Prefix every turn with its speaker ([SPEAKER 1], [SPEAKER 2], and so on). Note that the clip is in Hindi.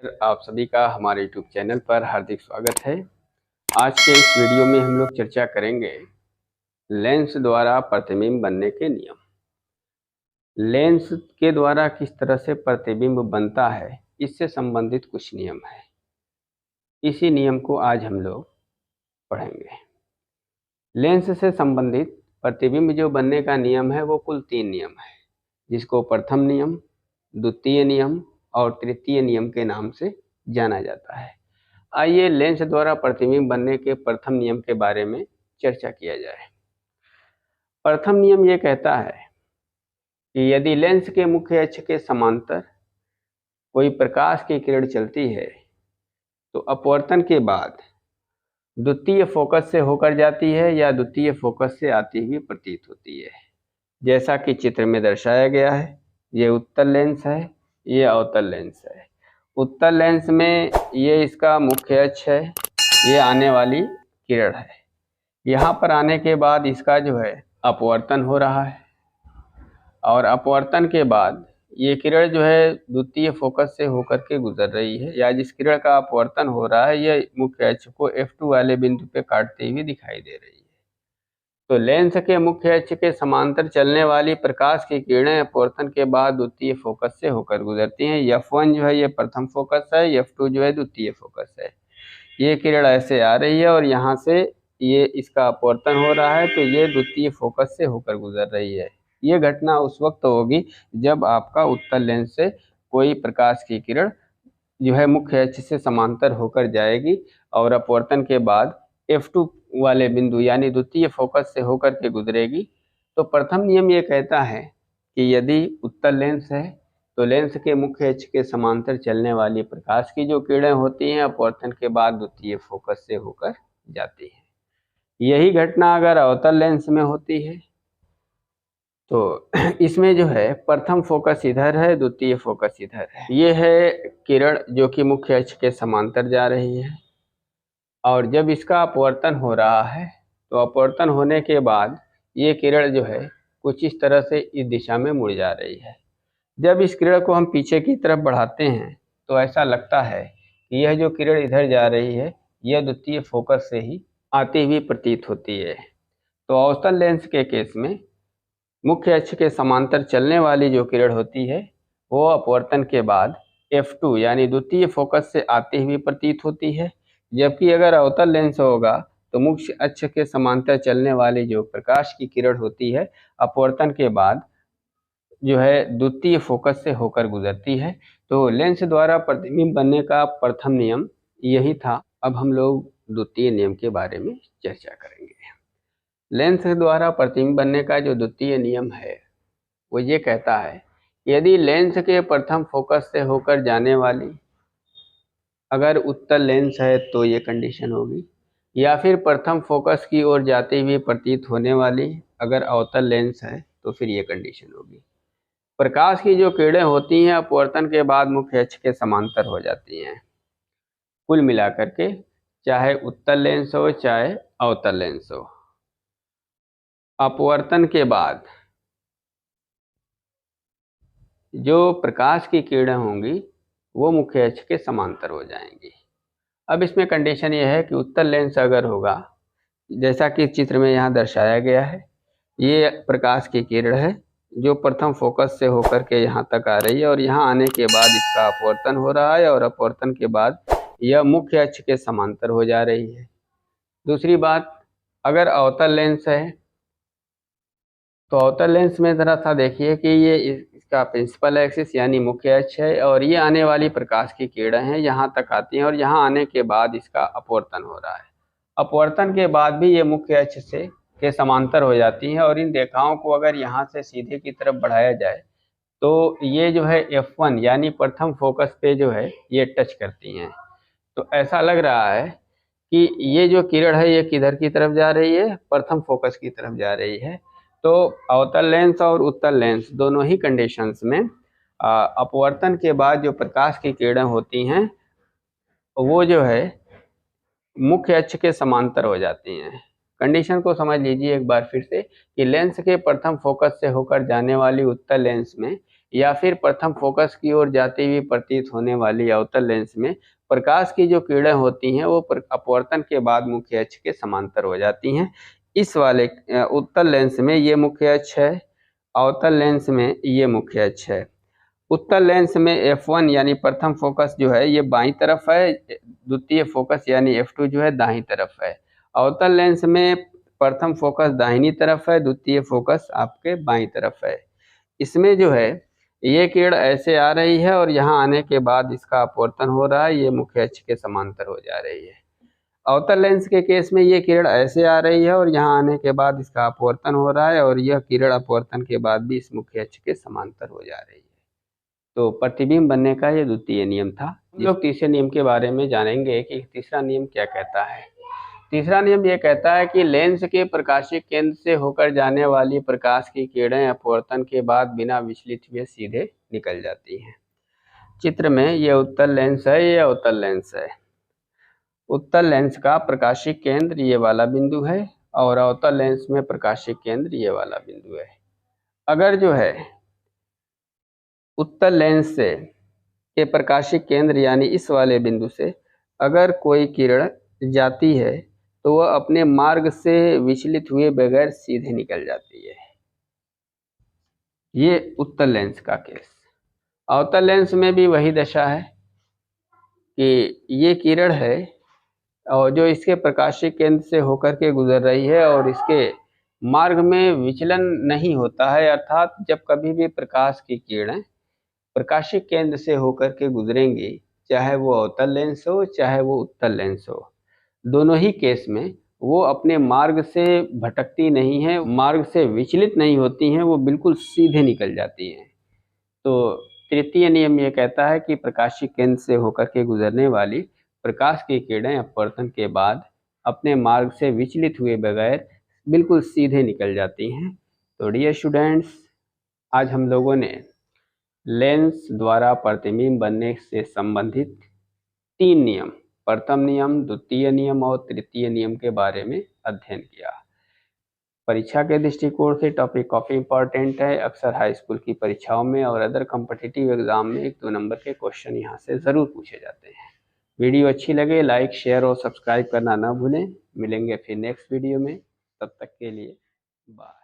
[SPEAKER 1] आप सभी का हमारे YouTube चैनल पर हार्दिक स्वागत है। आज के इस वीडियो में हम लोग चर्चा करेंगे लेंस द्वारा प्रतिबिंब बनने के नियम। लेंस के द्वारा किस तरह से प्रतिबिंब बनता है, इससे संबंधित कुछ नियम है। इसी नियम को आज हम लोग पढ़ेंगे। लेंस से संबंधित प्रतिबिंब जो बनने का नियम है वो कुल 3 नियम है, जिसको प्रथम नियम, द्वितीय नियम और तृतीय नियम के नाम से जाना जाता है। आइए लेंस द्वारा प्रतिबिंब बनने के प्रथम नियम के बारे में चर्चा किया जाए। प्रथम नियम ये कहता है कि यदि लेंस के मुख्य अक्ष के समांतर कोई प्रकाश की किरण चलती है तो अपवर्तन के बाद द्वितीय फोकस से होकर जाती है या द्वितीय फोकस से आती हुई प्रतीत होती है। जैसा कि चित्र में दर्शाया गया है, ये उत्तल लेंस है, ये अवतल लेंस है। उत्तल लेंस में ये इसका मुख्य अक्ष है, ये आने वाली किरण है। यहाँ पर आने के बाद इसका जो है अपवर्तन हो रहा है और अपवर्तन के बाद ये किरण जो है द्वितीय फोकस से होकर के गुजर रही है, या जिस किरण का अपवर्तन हो रहा है यह मुख्य अक्ष को F2 वाले बिंदु पे काटते हुए दिखाई दे रही है। तो लेंस के मुख्य अक्ष के समांतर चलने वाली प्रकाश की किरणें अपवर्तन के बाद द्वितीय फोकस से होकर गुजरती हैं। F1 जो है ये प्रथम फोकस है, F2 जो है द्वितीय फोकस है। ये किरण ऐसे आ रही है और यहाँ से ये इसका अपवर्तन हो रहा है, तो ये द्वितीय फोकस से होकर गुजर रही है। ये घटना उस वक्त होगी जब आपका उत्तल लेंस से कोई प्रकाश की किरण जो है मुख्य अक्ष से समांतर होकर जाएगी और अपवर्तन के बाद F2 वाले बिंदु यानी द्वितीय फोकस से होकर के गुजरेगी। तो प्रथम नियम ये कहता है कि यदि उत्तल लेंस है तो लेंस के मुख्य अक्ष के समांतर चलने वाली प्रकाश की जो किरणें होती हैं अपवर्तन के बाद द्वितीय फोकस से होकर जाती है। यही घटना अगर अवतल लेंस में होती है तो इसमें जो है प्रथम फोकस इधर है, द्वितीय फोकस इधर है। ये है किरण जो कि मुख्य अक्ष के समांतर जा रही है और जब इसका अपवर्तन हो रहा है तो अपवर्तन होने के बाद ये किरण जो है कुछ इस तरह से इस दिशा में मुड़ जा रही है। जब इस किरण को हम पीछे की तरफ बढ़ाते हैं तो ऐसा लगता है कि यह जो किरण इधर जा रही है यह द्वितीय फोकस से ही आती हुई प्रतीत होती है। तो अवतल लेंस के केस में मुख्य अक्ष के समांतर चलने वाली जो किरण होती है वो अपवर्तन के बाद F2 यानी द्वितीय फोकस से आती हुई प्रतीत होती है, जबकि अगर अवतल लेंस होगा तो मुख्य अक्ष के समांतर चलने वाली जो प्रकाश की किरण होती है अपवर्तन के बाद जो है द्वितीय फोकस से होकर गुजरती है। तो लेंस द्वारा प्रतिबिंब बनने का प्रथम नियम यही था। अब हम लोग द्वितीय नियम के बारे में चर्चा करेंगे। लेंस द्वारा प्रतिबिंब बनने का जो द्वितीय नियम है वो ये कहता है यदि लेंस के प्रथम फोकस से होकर जाने वाली अगर उत्तल लेंस है तो ये कंडीशन होगी, या फिर प्रथम फोकस की ओर जाती हुई प्रतीत होने वाली अगर अवतल लेंस है तो फिर ये कंडीशन होगी। प्रकाश की जो किरणें होती हैं अपवर्तन के बाद मुख्य अक्ष के समांतर हो जाती हैं। कुल मिलाकर के चाहे उत्तल लेंस हो चाहे अवतल लेंस हो, अपवर्तन के बाद जो प्रकाश की किरणें होंगी वो मुख्य अक्ष के समांतर हो जाएंगी। अब इसमें कंडीशन ये है कि उत्तल लेंस अगर होगा, जैसा कि चित्र में यहाँ दर्शाया गया है, ये प्रकाश की किरण है जो प्रथम फोकस से होकर के यहाँ तक आ रही है और यहाँ आने के बाद इसका अपवर्तन हो रहा है और अपवर्तन के बाद यह मुख्य अक्ष के समांतर हो जा रही है। दूसरी बात, अगर अवतल लेंस है तो अवतल लेंस में ज़रा सा देखिए कि ये इसका प्रिंसिपल एक्सिस यानी मुख्य अक्ष है और ये आने वाली प्रकाश की किरणें हैं यहाँ तक आती हैं और यहाँ आने के बाद इसका अपवर्तन हो रहा है। अपवर्तन के बाद भी ये मुख्य अक्ष से के समांतर हो जाती हैं और इन रेखाओं को अगर यहाँ से सीधे की तरफ बढ़ाया जाए तो ये जो है F1 यानी प्रथम फोकस पे जो है ये टच करती हैं। तो ऐसा लग रहा है कि ये जो किरण है ये किधर की तरफ जा रही है, प्रथम फोकस की तरफ जा रही है। तो अवतल लेंस और उत्तल लेंस दोनों ही कंडीशंस में अपवर्तन के बाद जो प्रकाश की किरणें होती हैं वो जो है मुख्य अक्ष के समांतर हो जाती हैं। कंडीशन को समझ लीजिए एक बार फिर से कि लेंस के प्रथम फोकस से होकर जाने वाली उत्तल लेंस में या फिर प्रथम फोकस की ओर जाती हुई प्रतीत होने वाली अवतल लेंस में प्रकाश की जो किरणें होती हैं वो अपवर्तन के बाद मुख्य अक्ष के समांतर हो जाती हैं। इस वाले उत्तल लेंस में ये मुख्य अक्ष है, अवतल लेंस में ये मुख्य अक्ष है। उत्तल लेंस में F1 यानी प्रथम फोकस जो है ये बाईं तरफ है, द्वितीय फोकस यानी F2 जो है दाहिनी तरफ है। अवतल लेंस में प्रथम फोकस दाहिनी तरफ है, द्वितीय फोकस आपके बाईं तरफ है। इसमें जो है ये किरण ऐसे आ रही है और यहाँ आने के बाद इसका अपवर्तन हो रहा है, ये मुख्य अक्ष के समांतर हो जा रही है। अवतल लेंस के केस में ये किरण ऐसे आ रही है और यहाँ आने के बाद इसका अपवर्तन हो रहा है और यह किरण अपवर्तन के बाद भी इस मुख्य अक्ष के समांतर हो जा रही है। तो प्रतिबिंब बनने का ये द्वितीय नियम था। हम लोग तीसरे नियम के बारे में जानेंगे कि तीसरा नियम क्या कहता है। तीसरा नियम ये कहता है कि लेंस के प्रकाशिक केंद्र से होकर जाने वाली प्रकाश की किरणें अपवर्तन के बाद बिना विचलित हुए सीधे निकल जाती हैं। चित्र में ये उत्तल लेंस है, ये अवतल लेंस है। उत्तल लेंस का प्रकाशिक केंद्र ये वाला बिंदु है और अवतल लेंस में प्रकाशिक केंद्र ये वाला बिंदु है। अगर जो है उत्तल लेंस से के प्रकाशिक केंद्र यानी इस वाले बिंदु से अगर कोई किरण जाती है तो वह अपने मार्ग से विचलित हुए बगैर सीधे निकल जाती है। ये उत्तल लेंस का केस। अवतल लेंस में भी वही दशा है कि ये किरण है और जो इसके प्रकाशिक केंद्र से होकर के गुजर रही है और इसके मार्ग में विचलन नहीं होता है, अर्थात जब कभी भी प्रकाश की किरणें प्रकाशिक केंद्र से होकर के गुजरेंगी, चाहे वो अवतल लेंस हो चाहे वो उत्तल लेंस हो, दोनों ही केस में वो अपने मार्ग से भटकती नहीं है, मार्ग से विचलित नहीं होती हैं, वो बिल्कुल सीधे निकल जाती हैं। तो तृतीय नियम ये कहता है कि प्रकाशिक केंद्र से होकर के गुजरने वाली प्रकाश की किरणें अपवर्तन के बाद अपने मार्ग से विचलित हुए बगैर बिल्कुल सीधे निकल जाती हैं। तो डियर स्टूडेंट्स, आज हम लोगों ने लेंस द्वारा प्रतिबिंब बनने से संबंधित 3 नियम, प्रथम नियम, द्वितीय नियम और तृतीय नियम के बारे में अध्ययन किया। परीक्षा के दृष्टिकोण से टॉपिक काफ़ी इंपॉर्टेंट है। अक्सर हाई स्कूल की परीक्षाओं में और अदर कॉम्पिटिटिव एग्जाम में 1-2 नंबर के क्वेश्चन यहाँ से ज़रूर पूछे जाते हैं। वीडियो अच्छी लगे लाइक, शेयर और सब्सक्राइब करना ना भूलें। मिलेंगे फिर नेक्स्ट वीडियो में, तब तक के लिए बाय।